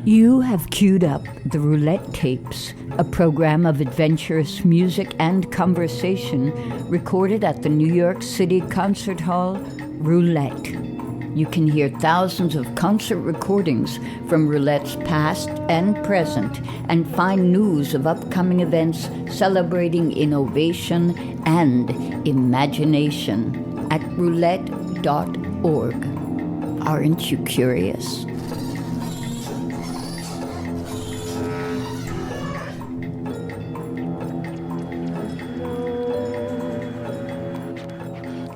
You have queued up the Roulette Tapes, a program of adventurous music and conversation recorded at the New York City Concert Hall, Roulette. You can hear thousands of concert recordings from Roulette's past and present and find news of upcoming events celebrating innovation and imagination at roulette.org. Aren't you curious?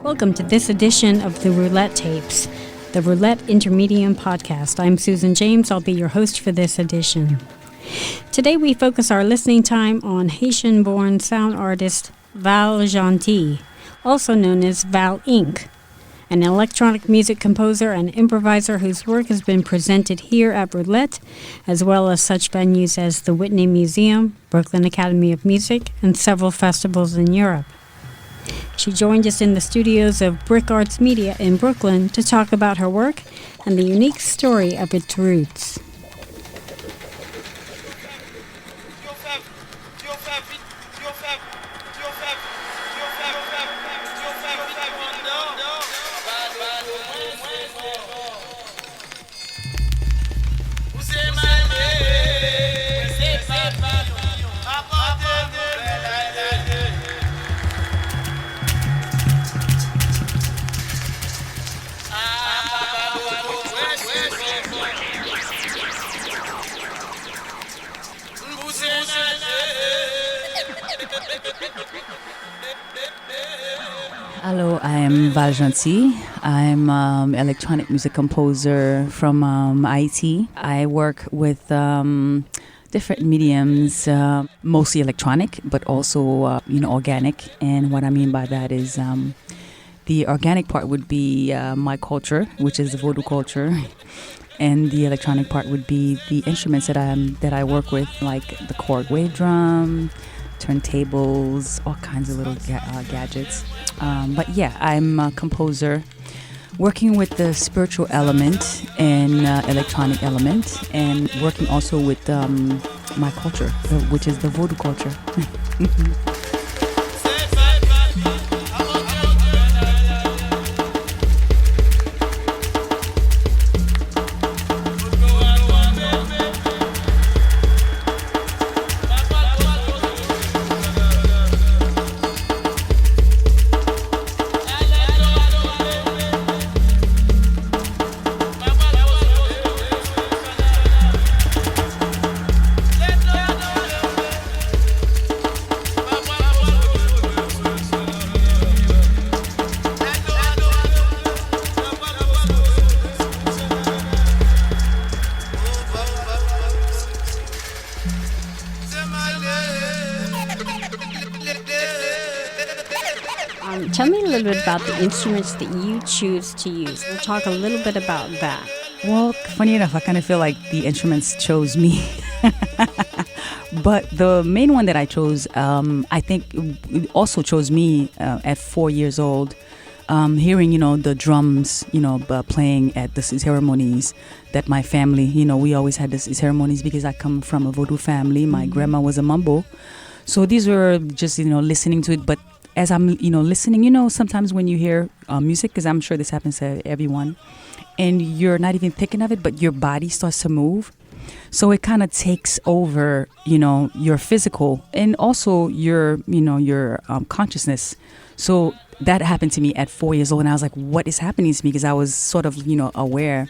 Welcome to this edition of the Roulette Tapes, the Roulette Intermedium podcast. I'm Susan James. I'll be your host for this edition. Today we focus our listening time on Haitian-born sound artist Val Jeanty, also known as Val Inc., an electronic music composer and improviser whose work has been presented here at Roulette, as well as such venues as the Whitney Museum, Brooklyn Academy of Music, and several festivals in Europe. She joined us in the studios of BRIC Arts Media in Brooklyn to talk about her work and the unique story of its roots. Hello, I am Val Jeanty. I'm electronic music composer from Haiti. I work with different mediums, mostly electronic, but also organic. And what I mean by that is the organic part would be my culture, which is the vodou culture, and the electronic part would be the instruments that I work with, like the chord wave drum, turntables, all kinds of little gadgets. But yeah, I'm a composer working with the spiritual element and electronic element, and working also with my culture, which is the vodou culture. Tell me a little bit about the instruments that you choose to use. We'll talk a little bit about that. Well, funny enough, I kind of feel like the instruments chose me. But the main one that I chose, I think it also chose me at 4 years old. Hearing, the drums, playing at the ceremonies that my family, we always had the ceremonies because I come from a vodou family. My grandma was a mambo. So these were just, listening to it. But as I'm, listening, sometimes when you hear music, because I'm sure this happens to everyone, and you're not even thinking of it, but your body starts to move. So it kind of takes over, your physical and also your consciousness. So that happened to me at 4 years old, and I was like, what is happening to me? Because I was sort of, aware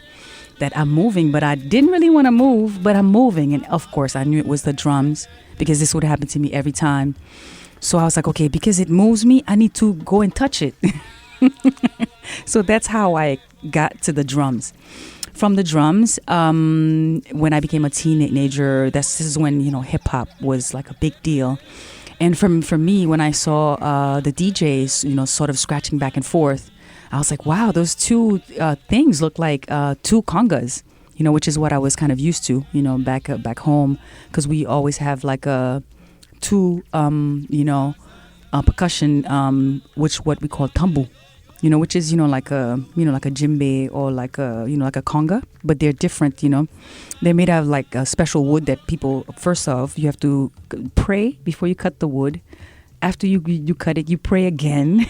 that I'm moving, but I didn't really want to move, but I'm moving. And of course, I knew it was the drums because this would happen to me every time. So I was like, okay, because it moves me, I need to go and touch it. So that's how I got to the drums. From the drums, when I became a teenager, this is when, hip hop was like a big deal. And for me, when I saw the DJs, sort of scratching back and forth, I was like, wow, those two things look like two congas, which is what I was kind of used to, back home, because we always have like two percussion, which what we call tambu. which is, like a djembe or like a, like a conga, but they're different, They're made out of like a special wood that people, first off, you have to pray before you cut the wood. After you cut it, you pray again.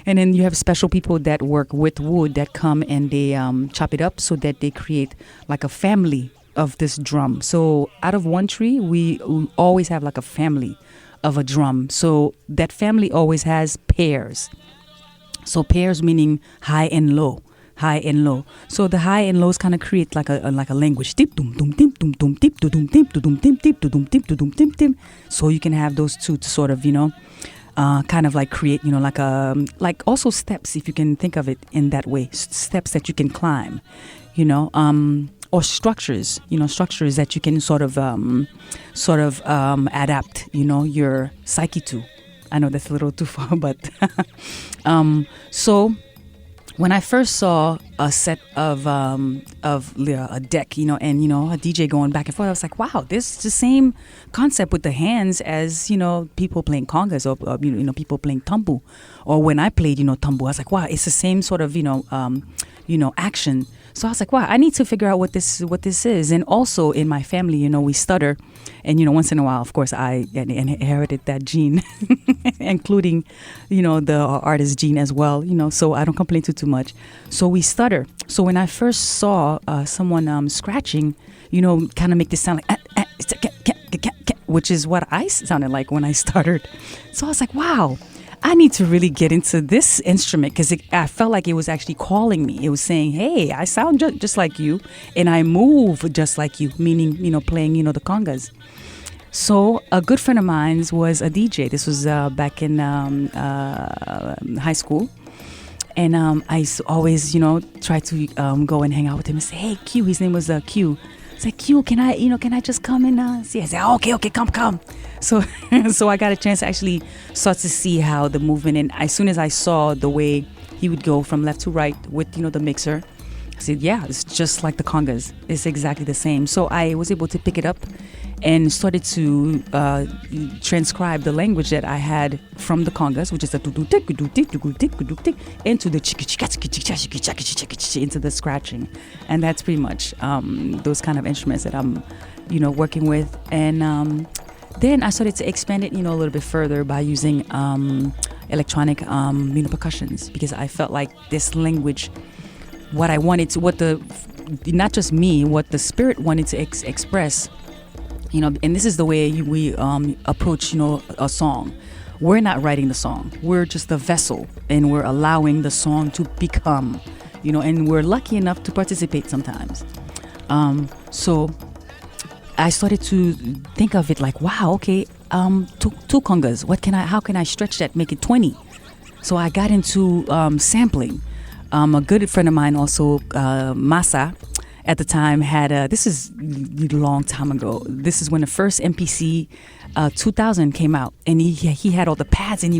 And then you have special people that work with wood that come and they chop it up so that they create like a family of this drum. So out of one tree, we always have like a family of a drum. So that family always has pairs. So pairs meaning high and low. High and low. So the high and lows kind of create like a language. Tip dum dum tim dum dum tip dum tip dum tim tip dum tip dum tim tim. So you can have those two to sort of kind of like create like also steps, if you can think of it in that way. Steps that you can climb, or structures, structures that you can sort of adapt, your psyche to. I know that's a little too far, but so. When I first saw a set of a deck, and a DJ going back and forth, I was like, wow, this is the same concept with the hands as people playing congas or people playing tambu, or when I played tambu, I was like, wow, it's the same sort of action. So I was like, wow, I need to figure out what this is. And also in my family, we stutter, and once in a while, of course, I inherited that gene, including the artist gene as well. So I don't complain too much. So we stutter. So when I first saw someone scratching, kind of make this sound like which is what I sounded like when I stuttered. So I was like, wow, I need to really get into this instrument, because I felt like it was actually calling me. It was saying, hey, I sound just like you and I move just like you, meaning, playing, the congas. So a good friend of mine was a DJ. This was back in high school. And I used to always, try to go and hang out with him and say, hey, Q, his name was Q. It's like, Q, can I just come and see? I said, okay, come. So I got a chance to actually start to see how the movement, and as soon as I saw the way he would go from left to right with, the mixer, I said, yeah, it's just like the congas. It's exactly the same. So I was able to pick it up and started to transcribe the language that I had from the congas, which is the into the into the scratching. And that's pretty much those kind of instruments that I'm, working with. And then I started to expand it, a little bit further by using electronic, percussions, because I felt like this language, what I wanted to, not just me, what the spirit wanted to express, and this is the way we approach, a song. We're not writing the song. We're just the vessel, and we're allowing the song to become, and we're lucky enough to participate sometimes. So I started to think of it like, wow, okay, two congas. How can I stretch that, make it 20? So I got into sampling. A good friend of mine also, Masa, at the time had, this is a long time ago. This is when the first MPC 2000 came out, and he had all the pads, and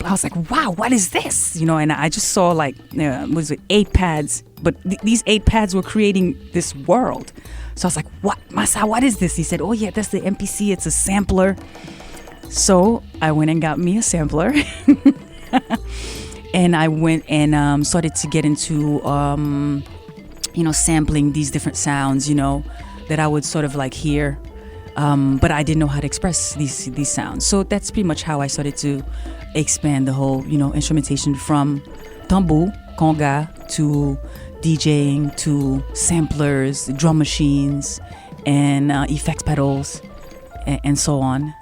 I was like, wow, what is this? And I just saw like, was it 8 pads, but these 8 pads were creating this world. So I was like, what, Masa, what is this? He said, oh yeah, that's the MPC, it's a sampler. So I went and got me a sampler. And I went and started to get into, sampling these different sounds, that I would sort of like hear. But I didn't know how to express these sounds. So that's pretty much how I started to expand the whole, instrumentation from tambu, conga, to DJing, to samplers, drum machines, and effects pedals, and so on.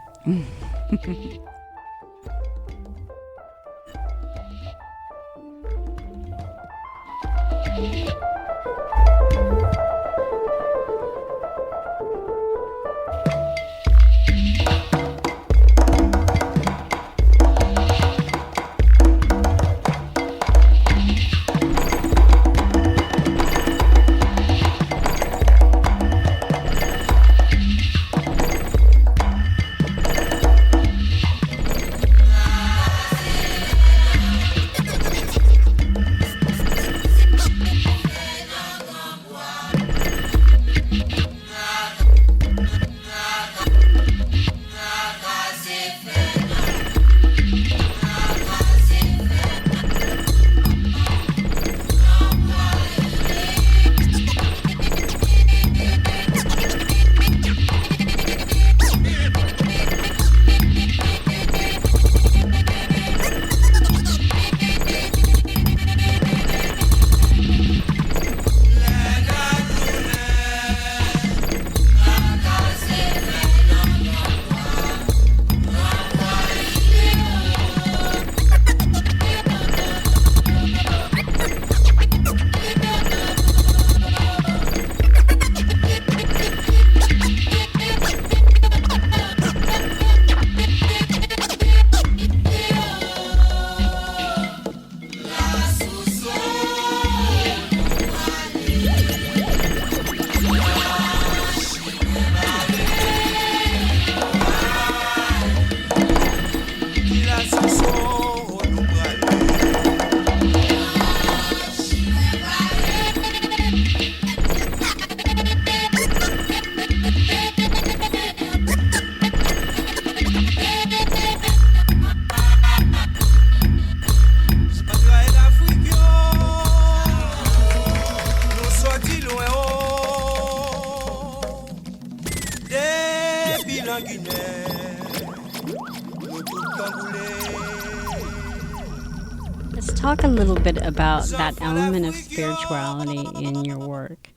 Let's talk a little bit about that element of spirituality in your work.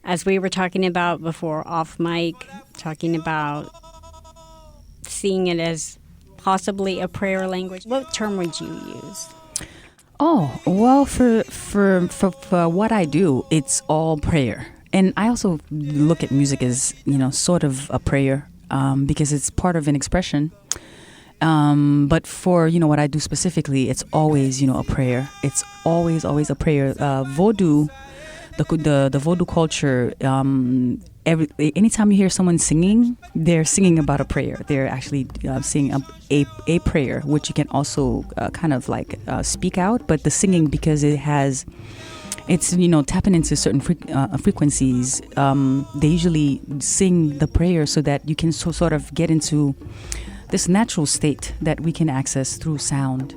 As we were talking about before off mic, talking about seeing it as possibly a prayer language, what term would you use? Oh, well, for what I do, it's all prayer. And I also look at music as, sort of a prayer because it's part of an expression. But for, what I do specifically, it's always, a prayer. It's always a prayer. Vodou, the vodou culture, anytime you hear someone singing, they're singing about a prayer. They're actually singing a prayer, which you can also kind of like speak out. But the singing, because it's tapping into certain frequencies, they usually sing the prayer so that you can sort of get into this natural state that we can access through sound.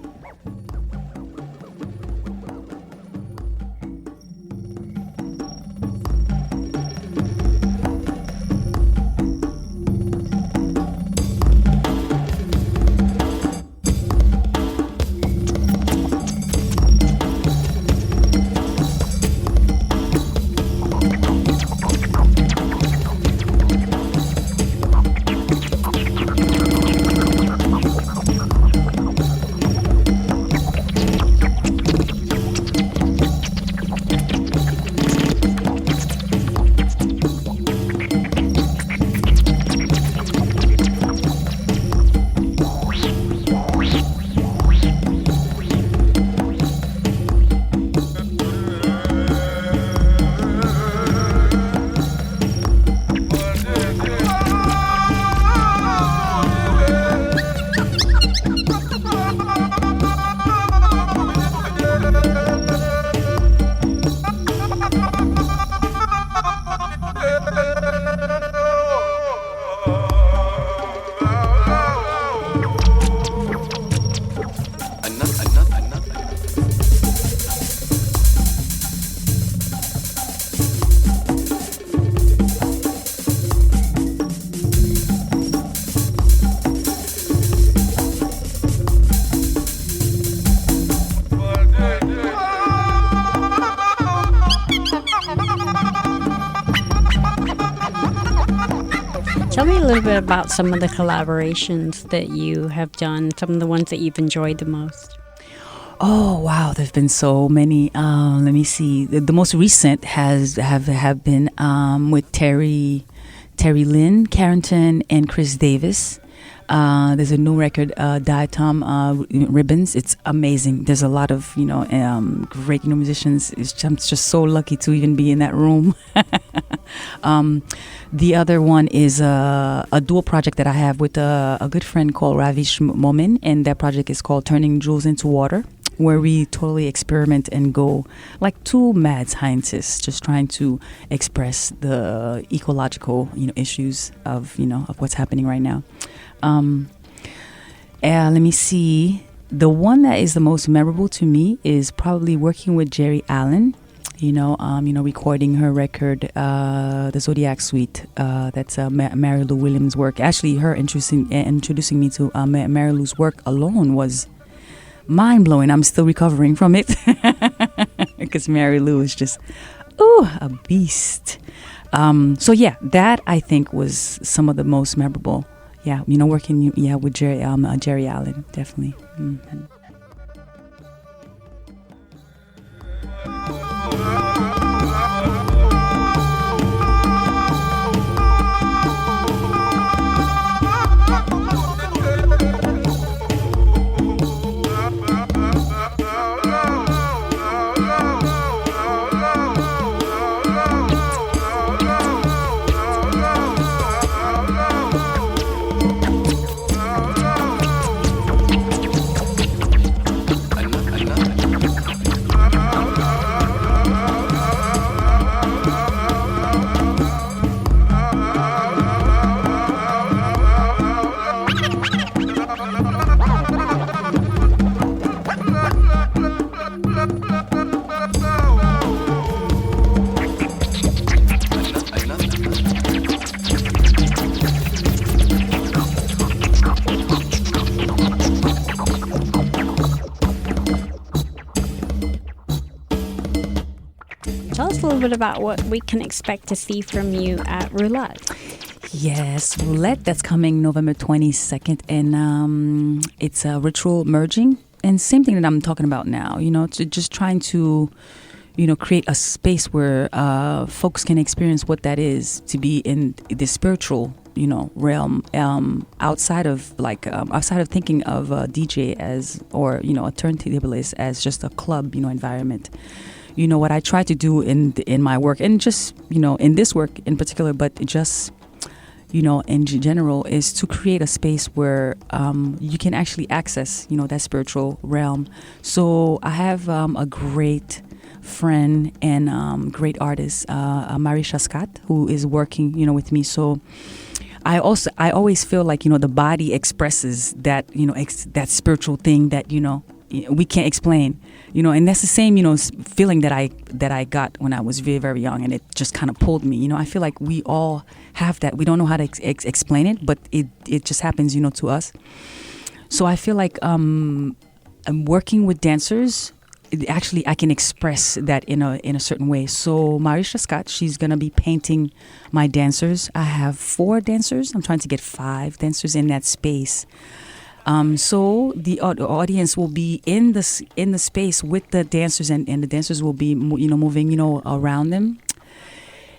Tell me a little bit about some of the collaborations that you have done, some of the ones that you've enjoyed the most. Oh wow, there've been so many. Let me see. The most recent have been with Terry Lynn Carrington and Chris Davis. There's a new record, Diatom Ribbons. It's amazing. There's a lot of great musicians. I'm just so lucky to even be in that room. The other one is a dual project that I have with a good friend called Ravish Momin, and that project is called Turning Jewels into Water, where we totally experiment and go like two mad scientists, just trying to express the ecological issues of what's happening right now. Let me see. The one that is the most memorable to me is probably working with Jerry Allen. Recording her record, the Zodiac Suite. That's Mary Lou Williams' work. Actually, her introducing me to Mary Lou's work alone was mind blowing. I'm still recovering from it because Mary Lou is just a beast. So yeah, that I think was some of the most memorable. Yeah, working with Jerry Allen, definitely. Mm-hmm. us a little bit about what we can expect to see from you at Roulette. Yes, Roulette, that's coming November 22nd, and it's a ritual merging, and same thing that I'm talking about now, just trying to, create a space where folks can experience what that is to be in the spiritual, realm, outside of thinking of a DJ as, or, a turntablist as just a club, environment. What I try to do in my work, and just, in this work in particular, but just, in general, is to create a space where you can actually access, that spiritual realm. So I have a great friend and great artist, Risha Rox, who is working, with me. So I always feel like, the body expresses that, that spiritual thing that, we can't explain, and that's the same, feeling that I got when I was very, very young, and it just kind of pulled me. I feel like we all have that. We don't know how to explain it, but it just happens, to us. So I feel like I'm working with dancers. Actually, I can express that in a certain way. So Risha Rox, she's gonna be painting my dancers. I have 4 dancers. I'm trying to get 5 dancers in that space. So the audience will be in the space with the dancers, and the dancers will be moving around them,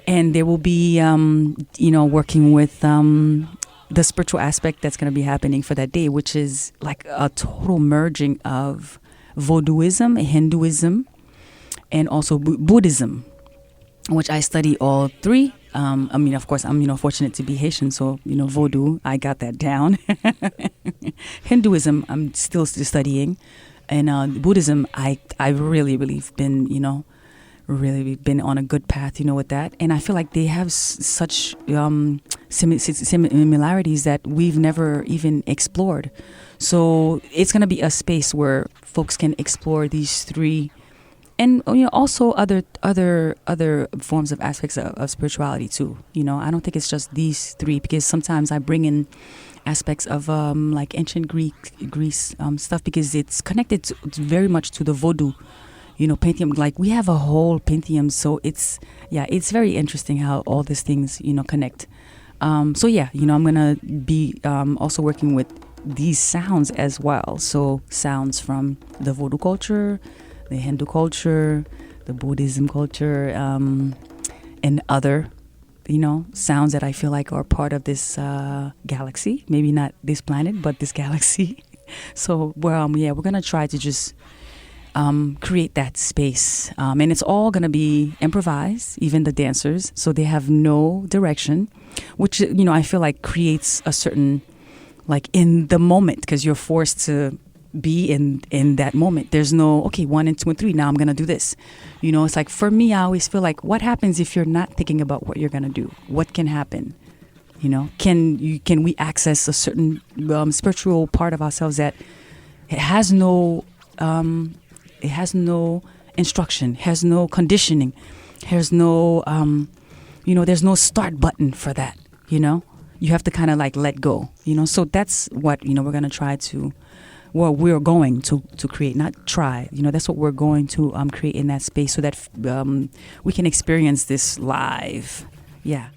and they will be working with the spiritual aspect that's going to be happening for that day, which is like a total merging of Vodouism, Hinduism, and also Buddhism, which I study all 3. Of course, I'm fortunate to be Haitian, so Vodou, I got that down. Hinduism, I'm still studying, and Buddhism, I've really been really been on a good path, with that, and I feel like they have such similarities that we've never even explored. So it's gonna be a space where folks can explore these 3. And also other forms of aspects of spirituality too. I don't think it's just these 3, because sometimes I bring in aspects of like ancient Greece stuff, because it's connected very much to the vodou, Pantheon. Like we have a whole Pantheon, so it's very interesting how all these things connect. I'm gonna be also working with these sounds as well. So sounds from the vodou culture, the Hindu culture, the Buddhism culture, and other, sounds that I feel like are part of this galaxy. Maybe not this planet, but this galaxy. So, we're gonna try to just create that space, and it's all gonna be improvised. Even the dancers, so they have no direction, which I feel like creates a certain, like, in the moment, because you're forced to be in that moment. There's no, okay, 1 and 2 and 3, now I'm gonna do this. It's like, for me, I always feel like, what happens if you're not thinking about what you're gonna do? What can happen? Can we access a certain spiritual part of ourselves that has no instruction, has no conditioning, has no there's no start button for that. You have to kind of like let go. So that's what we're gonna try to. Well, we're going to create, not try. That's what we're going to create in that space, so that we can experience this live. Yeah.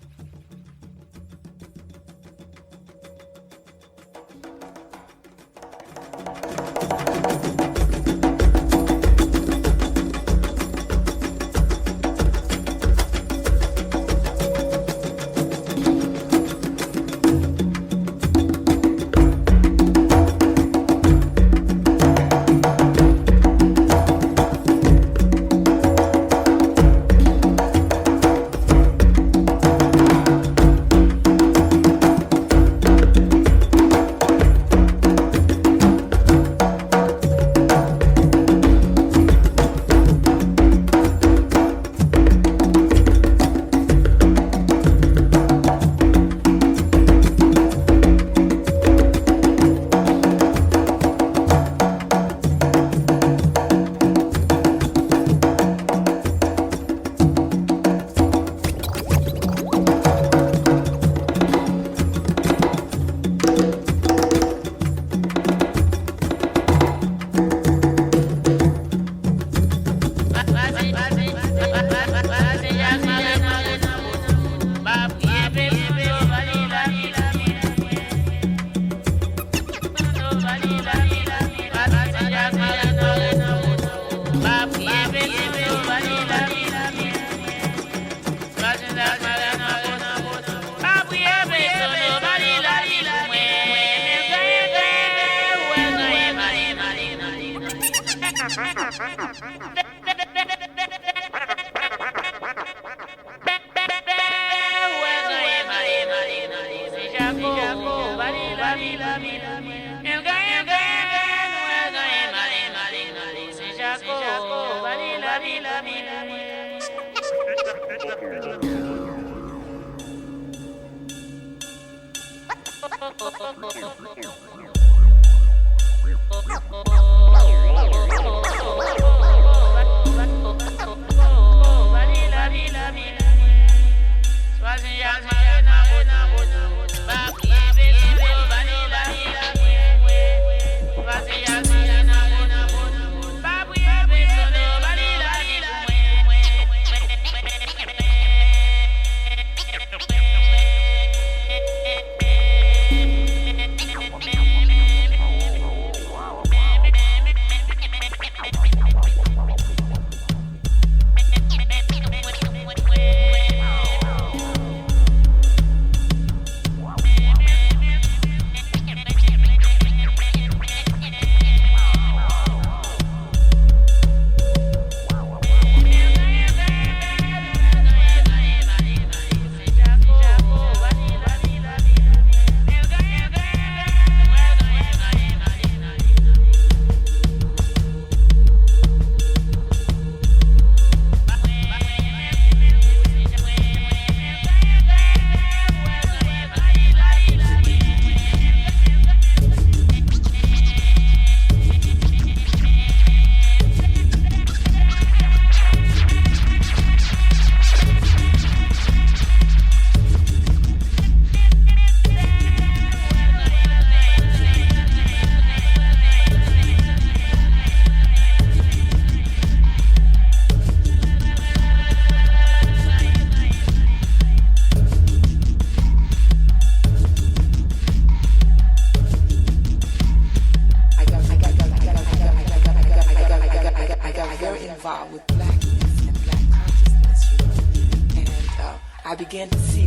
began to see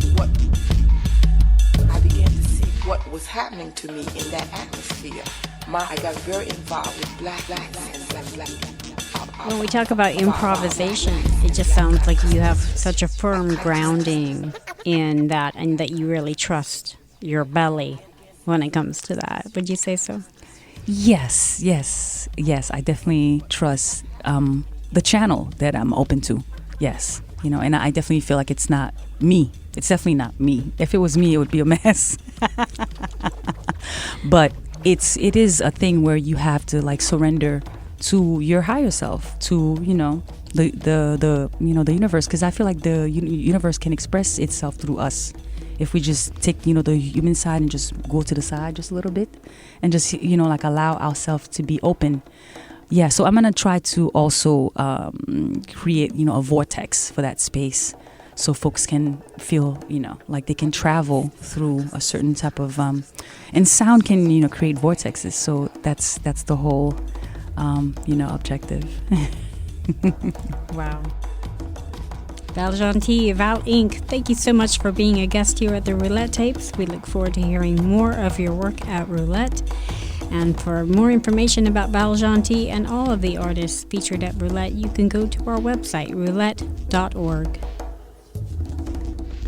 what was happening to me in that atmosphere. I got very involved with black. When we talk about improvisation, it just sounds like you have such a firm grounding in that, and that you really trust your belly when it comes to that. Would you say so? Yes. I definitely trust the channel that I'm open to. Yes, and I definitely feel like it's not me. It's definitely not me. If it was me, it would be a mess. But it is a thing where you have to like surrender to your higher self, to the universe, because I feel like the universe can express itself through us if we just take the human side and just go to the side just a little bit and just like allow ourselves to be open. Yeah, so I'm gonna try to also create a vortex for that space, so folks can feel like they can travel through a certain type of and sound can create vortexes. So that's the whole objective. Wow. Val Jeanty, Val Inc., thank you so much for being a guest here at the Roulette Tapes. We look forward to hearing more of your work at Roulette. And for more information about Val Jeanty and all of the artists featured at Roulette, you can go to our website, roulette.org.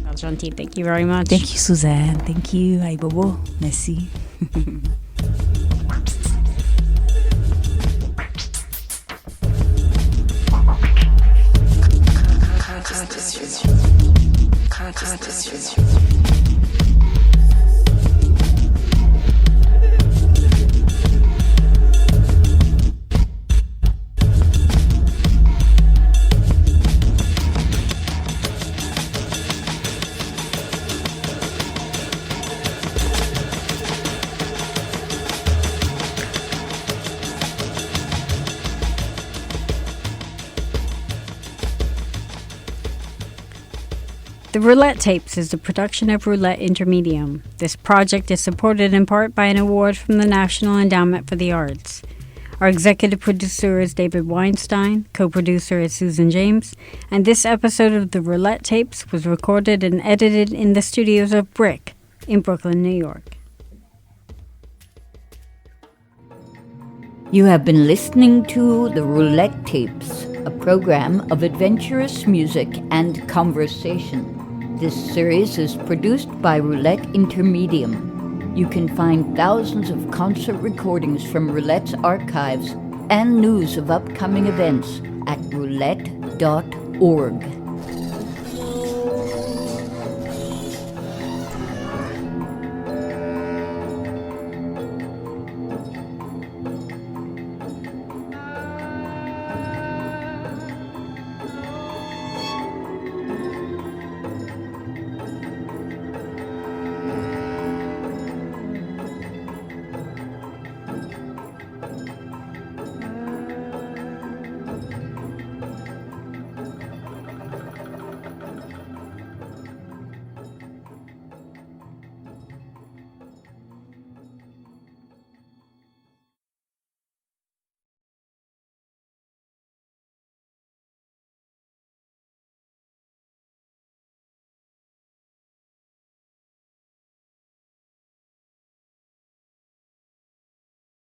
Val Jeanty, thank you very much. Thank you, Suzanne. Thank you. Ay, Bobo. Merci. Consciousness. The Roulette Tapes is a production of Roulette Intermedium. This project is supported in part by an award from the National Endowment for the Arts. Our executive producer is David Weinstein, co-producer is Susan James, and this episode of the Roulette Tapes was recorded and edited in the studios of BRIC in Brooklyn, New York. You have been listening to the Roulette Tapes, a program of adventurous music and conversation. This series is produced by Roulette Intermedium. You can find thousands of concert recordings from Roulette's archives and news of upcoming events at roulette.org.